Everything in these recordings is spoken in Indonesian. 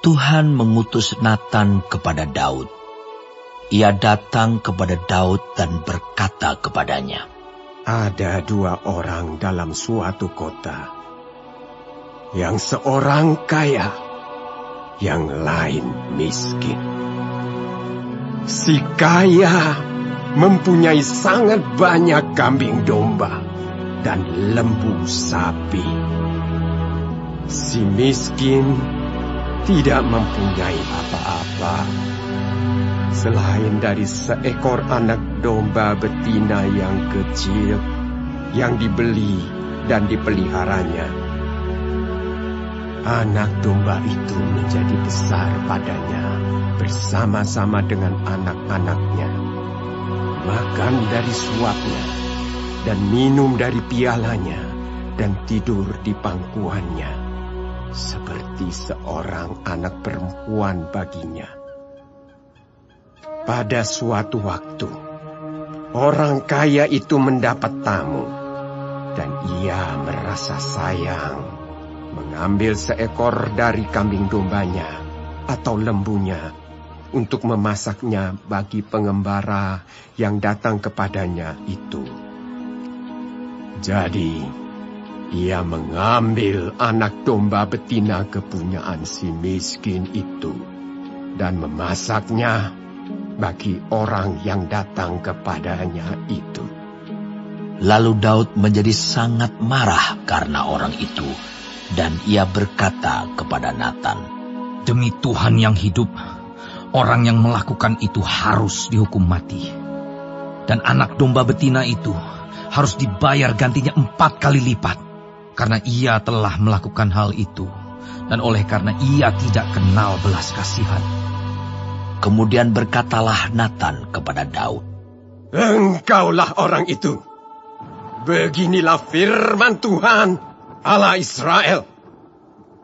Tuhan mengutus Natan kepada Daud. Ia datang kepada Daud dan berkata kepadanya, "Ada 2 orang dalam suatu kota, yang seorang kaya, yang lain miskin. Si kaya mempunyai sangat banyak kambing domba dan lembu sapi. Si miskin tidak mempunyai apa-apa selain dari seekor anak domba betina yang kecil yang dibeli dan dipeliharanya. Anak domba itu menjadi besar padanya bersama-sama dengan anak-anaknya, makan dari suapnya dan minum dari pialanya dan tidur di pangkuannya, seperti seorang anak perempuan baginya. Pada suatu waktu, orang kaya itu mendapat tamu, dan ia merasa sayang, mengambil seekor dari kambing dombanya atau lembunya untuk memasaknya bagi pengembara yang datang kepadanya itu. Jadi, ia mengambil anak domba betina kepunyaan si miskin itu dan memasaknya bagi orang yang datang kepadanya itu. Lalu Daud menjadi sangat marah karena orang itu, dan ia berkata kepada Natan, "Demi Tuhan yang hidup, orang yang melakukan itu harus dihukum mati. Dan anak domba betina itu harus dibayar gantinya 4 kali lipat, karena ia telah melakukan hal itu, dan oleh karena ia tidak kenal belas kasihan." Kemudian berkatalah Natan kepada Daud, "Engkaulah orang itu. Beginilah firman Tuhan, Allah Israel.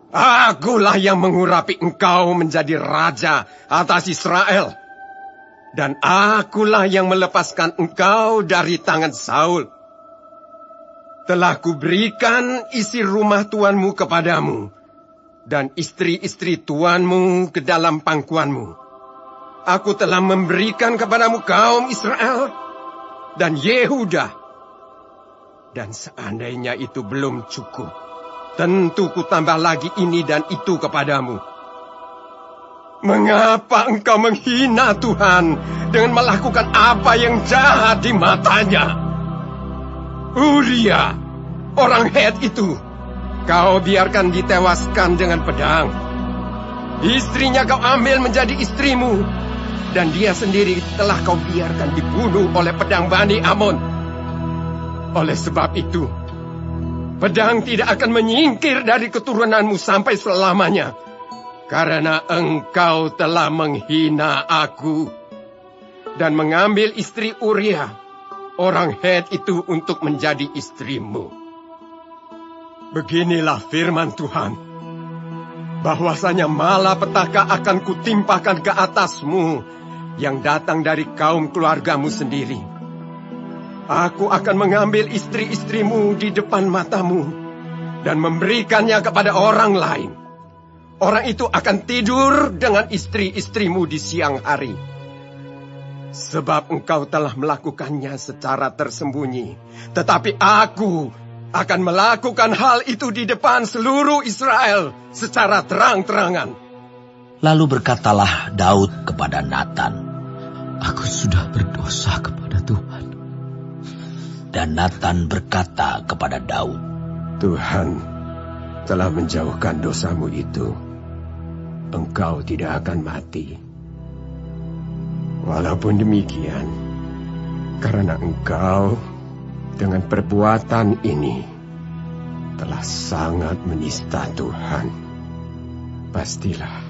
Akulah yang mengurapi engkau menjadi raja atas Israel. Dan akulah yang melepaskan engkau dari tangan Saul. Telah kuberikan isi rumah tuanmu kepadamu, dan istri-istri tuanmu ke dalam pangkuanmu. Aku telah memberikan kepadamu kaum Israel dan Yehuda. Dan seandainya itu belum cukup, tentu ku tambah lagi ini dan itu kepadamu. Mengapa engkau menghina Tuhan dengan melakukan apa yang jahat di matanya? Uria, orang Het itu, kau biarkan ditewaskan dengan pedang. Istrinya kau ambil menjadi istrimu, dan dia sendiri telah kau biarkan dibunuh oleh pedang Bani Amon. Oleh sebab itu, pedang tidak akan menyingkir dari keturunanmu sampai selamanya, karena engkau telah menghina aku dan mengambil istri Uria, orang Het itu, untuk menjadi istrimu. Beginilah firman Tuhan, bahwasanya malapetaka akan kutimpakan ke atasmu yang datang dari kaum keluargamu sendiri. Aku akan mengambil istri-istrimu di depan matamu dan memberikannya kepada orang lain. Orang itu akan tidur dengan istri-istrimu di siang hari. Sebab engkau telah melakukannya secara tersembunyi, tetapi aku akan melakukan hal itu di depan seluruh Israel secara terang-terangan." Lalu berkatalah Daud kepada Natan, "Aku sudah berdosa kepada Tuhan." Dan Natan berkata kepada Daud, "Tuhan telah menjauhkan dosamu itu. Engkau tidak akan mati. Walaupun demikian, karena engkau dengan perbuatan ini telah sangat menista Tuhan, pastilah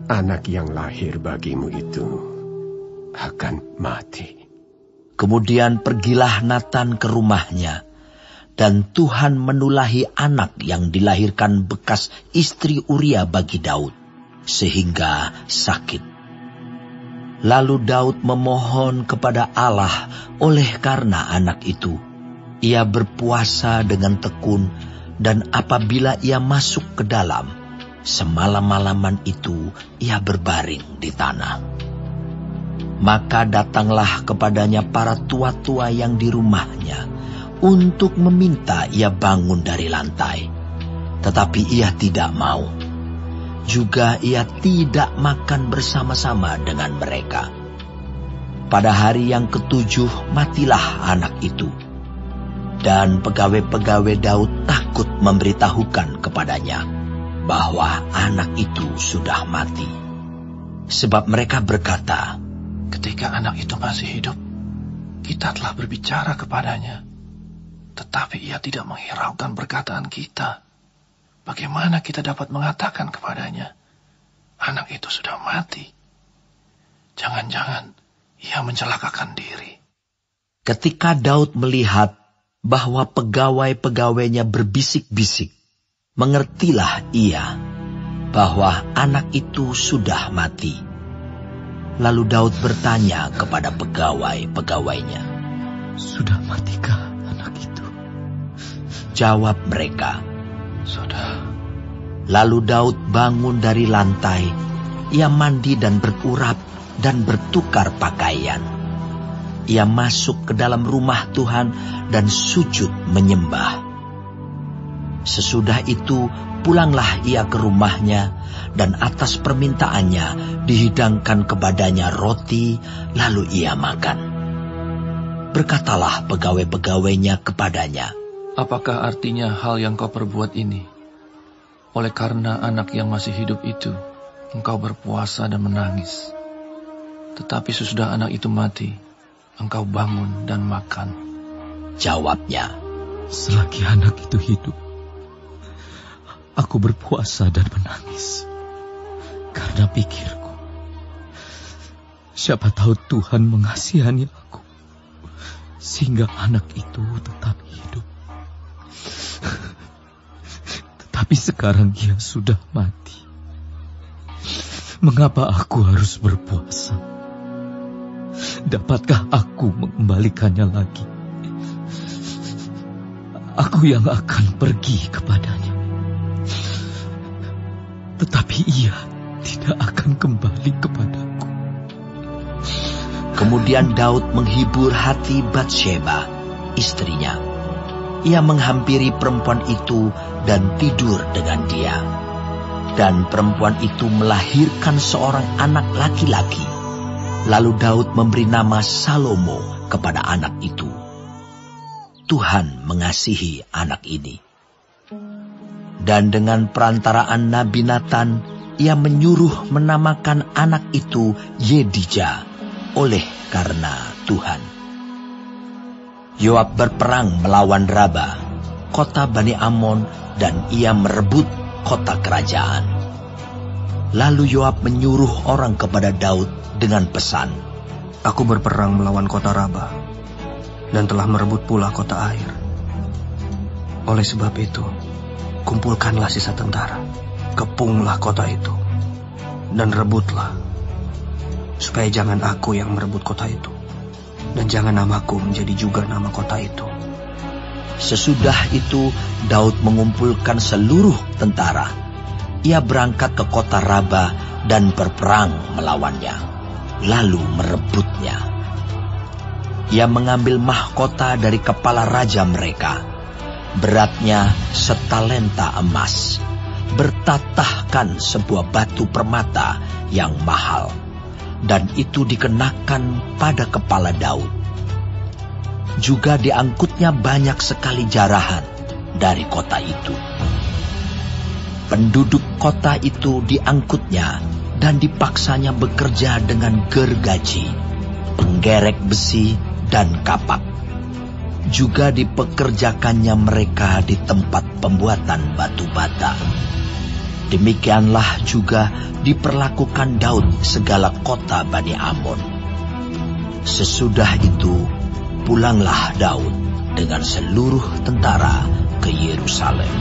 anak yang lahir bagimu itu akan mati." Kemudian pergilah Natan ke rumahnya, dan Tuhan menulahi anak yang dilahirkan bekas istri Uria bagi Daud, sehingga sakit. Lalu Daud memohon kepada Allah oleh karena anak itu. Ia berpuasa dengan tekun, dan apabila ia masuk ke dalam, Semalam-malaman itu ia berbaring di tanah. Maka datanglah kepadanya para tua-tua yang di rumahnya untuk meminta ia bangun dari lantai. Tetapi ia tidak mau. Juga ia tidak makan bersama-sama dengan mereka. Pada hari yang ke-7 matilah anak itu. Dan pegawai-pegawai Daud takut memberitahukan kepadanya bahwa anak itu sudah mati. Sebab mereka berkata, ketika anak itu masih hidup, kita telah berbicara kepadanya. Tetapi ia tidak menghiraukan perkataan kita. Bagaimana kita dapat mengatakan kepadanya, anak itu sudah mati? Jangan-jangan ia mencelakakan diri. Ketika Daud melihat bahwa pegawai-pegawainya berbisik-bisik, mengertilah ia bahwa anak itu sudah mati. Lalu Daud bertanya kepada pegawai-pegawainya, "Sudah matikah anak itu?" Jawab mereka, "Sudah." Lalu Daud bangun dari lantai, ia mandi dan berurap dan bertukar pakaian. Ia masuk ke dalam rumah Tuhan dan sujud menyembah. Sesudah itu pulanglah ia ke rumahnya, dan atas permintaannya dihidangkan kepadanya roti, lalu ia makan. Berkatalah pegawai-pegawainya kepadanya, "Apakah artinya hal yang kau perbuat ini? Oleh karena anak yang masih hidup itu, engkau berpuasa dan menangis. Tetapi sesudah anak itu mati, engkau bangun dan makan." Jawabnya, "Selagi anak itu hidup, aku berpuasa dan menangis. Karena pikirku, siapa tahu Tuhan mengasihani aku, sehingga anak itu tetap hidup. Tetapi sekarang ia sudah mati. Mengapa aku harus berpuasa? Dapatkah aku mengembalikannya lagi? Aku yang akan pergi kepadanya. Tetapi ia tidak akan kembali kepadaku." Kemudian Daud menghibur hati Batsheba, istrinya. Ia menghampiri perempuan itu dan tidur dengan dia. Dan perempuan itu melahirkan seorang anak laki-laki. Lalu Daud memberi nama Salomo kepada anak itu. Tuhan mengasihi anak ini. Dan dengan perantaraan Nabi Natan, ia menyuruh menamakan anak itu Yedija, oleh karena Tuhan. Yoab berperang melawan Raba, kota Bani Amon, dan ia merebut kota kerajaan. Lalu Yoab menyuruh orang kepada Daud dengan pesan, "Aku berperang melawan kota Raba, dan telah merebut pula kota Air. Oleh sebab itu, kumpulkanlah sisa tentara, kepunglah kota itu, dan rebutlah, supaya jangan aku yang merebut kota itu, dan jangan namaku menjadi juga nama kota itu." Sesudah itu Daud mengumpulkan seluruh tentara. Ia berangkat ke kota Raba dan berperang melawannya, lalu merebutnya. Ia mengambil mahkota dari kepala raja mereka, beratnya setalenta emas, bertatahkan sebuah batu permata yang mahal, dan itu dikenakan pada kepala Daud. Juga diangkutnya banyak sekali jarahan dari kota itu. Penduduk kota itu diangkutnya dan dipaksanya bekerja dengan gergaji, penggerek besi, dan kapak. Juga dipekerjakannya mereka di tempat pembuatan batu bata. Demikianlah juga diperlakukan Daud segala kota Bani Amon. Sesudah itu pulanglah Daud dengan seluruh tentara ke Yerusalem.